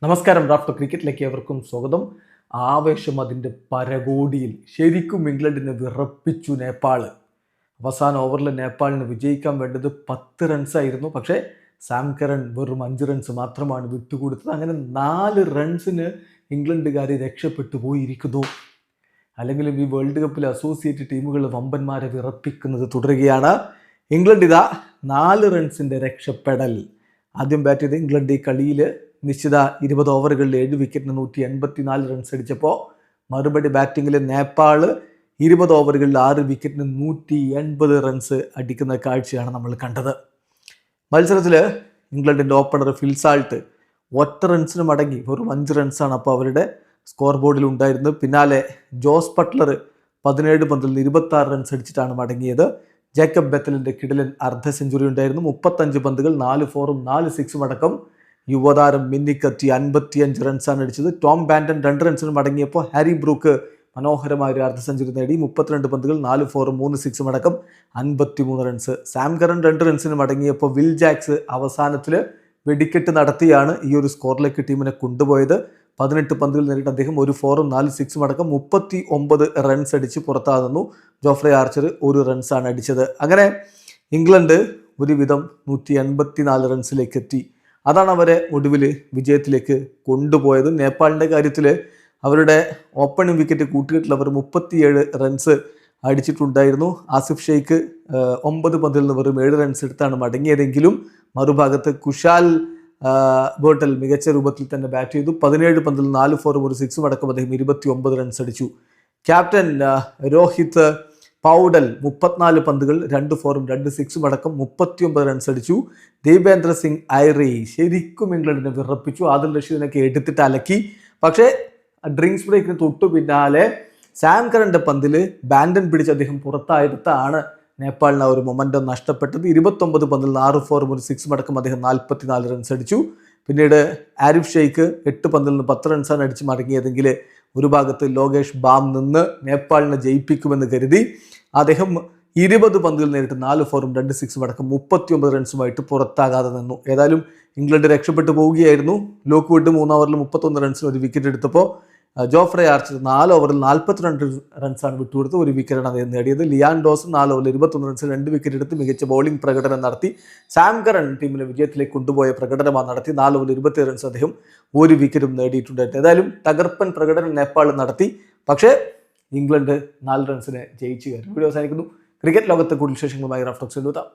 നമസ്കാരം. റാഫ്റ്റോ ക്രിക്കറ്റിലേക്ക് ഏവർക്കും സ്വാഗതം. ആവേശം അതിൻ്റെ പരകോടിയിൽ. ശരിക്കും ഇംഗ്ലണ്ടിനെ വിറപ്പിച്ചു നേപ്പാൾ. അവസാന ഓവറിൽ നേപ്പാളിന് വിജയിക്കാൻ വേണ്ടത് 10 റൺസായിരുന്നു. പക്ഷേ സാം കരൺ വെറും 5 റൺസ് മാത്രമാണ് വിട്ടുകൊടുത്തത്. അങ്ങനെ 4 റൺസിന് ഇംഗ്ലണ്ടുകാർ രക്ഷപ്പെട്ടു പോയിരിക്കുന്നു. അല്ലെങ്കിലും ഈ വേൾഡ് കപ്പിൽ അസോസിയേറ്റ് ടീമുകൾ വമ്പന്മാരെ വിറപ്പിക്കുന്നത് തുടരുകയാണ്. ഇംഗ്ലണ്ട് ഇതാ 4 റൺസിൻ്റെ രക്ഷപ്പെടൽ. ആദ്യം ബാറ്റ് ചെയ്ത് ഇംഗ്ലണ്ട് ഈ കളിയിൽ നിശ്ചിത 20 ഓവറുകളിൽ 7 വിക്കറ്റിന് 184 റൺസ് അടിച്ചപ്പോൾ മറുപടി ബാറ്റിങ്ങിൽ നേപ്പാൾ 20 ഓവറുകളിൽ 6 വിക്കറ്റിന് 180 റൺസ് അടിക്കുന്ന കാഴ്ചയാണ് നമ്മൾ കണ്ടത്. മത്സരത്തിൽ ഇംഗ്ലണ്ടിൻ്റെ ഓപ്പണർ ഫിൽസാൾട്ട് ഒറ്റ റൺസിന് മടങ്ങി. വെറും 5 റൺസാണ് അപ്പോൾ അവരുടെ സ്കോർ ബോർഡിൽ ഉണ്ടായിരുന്നത്. പിന്നാലെ ജോസ് ബട്ട്ലർ 17 പന്തിൽ 26 റൺസ് അടിച്ചിട്ടാണ് മടങ്ങിയത്. ജേക്കബ് ബെത്തലിൻ്റെ കിടിലൻ അർദ്ധ സെഞ്ചുറി ഉണ്ടായിരുന്നു. 35 പന്തുകൾ 4 ഫോറും 4 സിക്സും അടക്കം യുവതാരം മിന്നിക്കത്തി 55 റൺസാണ് അടിച്ചത്. ടോം ബാൻഡൻ 2 റൺസിന് മടങ്ങിയപ്പോൾ ഹാരി ബ്രൂക്ക് മനോഹരമായ ഒരു അർദ്ധ സെഞ്ചുറി നേടി. 32 പന്തുകൾ 4 ഫോറും 3 സിക്സും അടക്കം 53 റൺസ്. സാം കരൺ 2 റൺസിന് മടങ്ങിയപ്പോൾ വിൽ ജാക്സ് അവസാനത്തിൽ വെടിക്കെട്ട് നടത്തിയാണ് ഈ ഒരു സ്കോറിലേക്ക് ടീമിനെ കൊണ്ടുപോയത്. 18 പന്തുകൾ നേരിട്ട് അദ്ദേഹം 1 ഫോറും 4 സിക്സും അടക്കം 39 റൺസ് അടിച്ച് പുറത്താകുന്നു. ജോഫ്രെ ആർച്ചർ 1 റൺസാണ് അടിച്ചത്. അങ്ങനെ ഇംഗ്ലണ്ട് ഒരുവിധം 184 റൺസിലേക്ക് എത്തി. അതാണ് അവരെ ഒടുവിൽ വിജയത്തിലേക്ക് കൊണ്ടുപോയത്. നേപ്പാളിൻ്റെ കാര്യത്തിൽ അവരുടെ ഓപ്പണിംഗ് വിക്കറ്റ് കൂട്ടുകെട്ടിൽ അവർ 37 റൺസ് അടിച്ചിട്ടുണ്ടായിരുന്നു. ആസിഫ് ഷെയ്ഖ് 9 പന്തിൽ നിന്ന് വെറും 7 റൺസ് എടുത്താണ് മടങ്ങിയതെങ്കിലും മറുഭാഗത്ത് കുശാൽ ബോട്ടൽ മികച്ച രൂപത്തിൽ തന്നെ ബാറ്റ് ചെയ്തു. 17 പന്തിൽ 4 ഫോറും 1 സിക്സും അടക്കം അദ്ദേഹം 29 റൺസ് അടിച്ചു. ക്യാപ്റ്റൻ രോഹിത് പൗഡൽ 34 പന്തുകൾ 2 ഫോറും 2 സിക്സും അടക്കം 39 റൺസ് അടിച്ചു. ദീപേന്ദ്ര സിംഗ് ഐറി ശരിക്കും ഇംഗ്ലണ്ടിനെ വിറപ്പിച്ചു. ആദിൽ റഷീദിനൊക്കെ എടുത്തിട്ട് അലക്കി. പക്ഷേ ഡ്രിങ്ക്സ് ബ്രേക്കിന് തൊട്ടു പിന്നാലെ സാം കരൻ്റെ പന്തിൽ ബാൻഡൻ പിടിച്ച് അദ്ദേഹം പുറത്തായിടത്താണ് നേപ്പാളിന് ഒരു മൊമെൻറ്റം നഷ്ടപ്പെട്ടത്. 29 പന്തിൽ 6 ഫോറും 1 സിക്സും അടക്കം അദ്ദേഹം 44 റൺസ് അടിച്ചു. പിന്നീട് ആരിഫ് ഷെയ്ഖ് 8 പന്തിൽ നിന്ന് 10 റൺസാണ് അടിച്ച് മടങ്ങിയതെങ്കിൽ ഒരു ഭാഗത്ത് ലോകേഷ് ബാം നിന്ന് നേപ്പാളിനെ ജയിപ്പിക്കുമെന്ന് കരുതി അദ്ദേഹം 20 പന്തുകൾ നേരിട്ട് 4 ഫോറും 2 സിക്സും അടക്കം 39 റൺസുമായിട്ട് പുറത്താകാതെ നിന്നു. ഏതായാലും ഇംഗ്ലണ്ട് രക്ഷപ്പെട്ടു പോവുകയായിരുന്നു. ലോക്ക്വുഡ് 3 ഓവറിൽ 31 റൺസിന് 1 വിക്കറ്റ് എടുത്തപ്പോൾ ജോഫ്രെ ആർച്ചർ 4 ഓവറിൽ 42 റൺസാണ് വിട്ടുകൊടുത്ത് 1 വിക്കറ്റാണ് അദ്ദേഹം നേടിയത്. ലിയാൻ ഡോസൺ 4 ഓവറിൽ 21 റൺസിൽ 2 വിക്കറ്റ് എടുത്ത് മികച്ച ബൗളിംഗ് പ്രകടനം നടത്തി. സാം കരൺ ടീമിനെ വിജയത്തിലേക്ക് കൊണ്ടുപോയ പ്രകടനമാണ് നടത്തി. 4 ഓവറിൽ 27 റൺസ് അദ്ദേഹം 1 വിക്കറ്റും നേടിയിട്ടുണ്ടായിരുന്നു. ഏതായാലും തകർപ്പൻ പ്രകടനം നേപ്പാൾ നടത്തി. പക്ഷേ ഇംഗ്ലണ്ട് 4 റൺസിന് ജയിച്ചു കയറി. വീഡിയോ അവസാനിക്കുന്നു. ക്രിക്കറ്റ് ലോകത്തെ കൂടുതൽ വിശേഷങ്ങളുമായി റാഫ്റ്റോക്സ് എഴുതാം.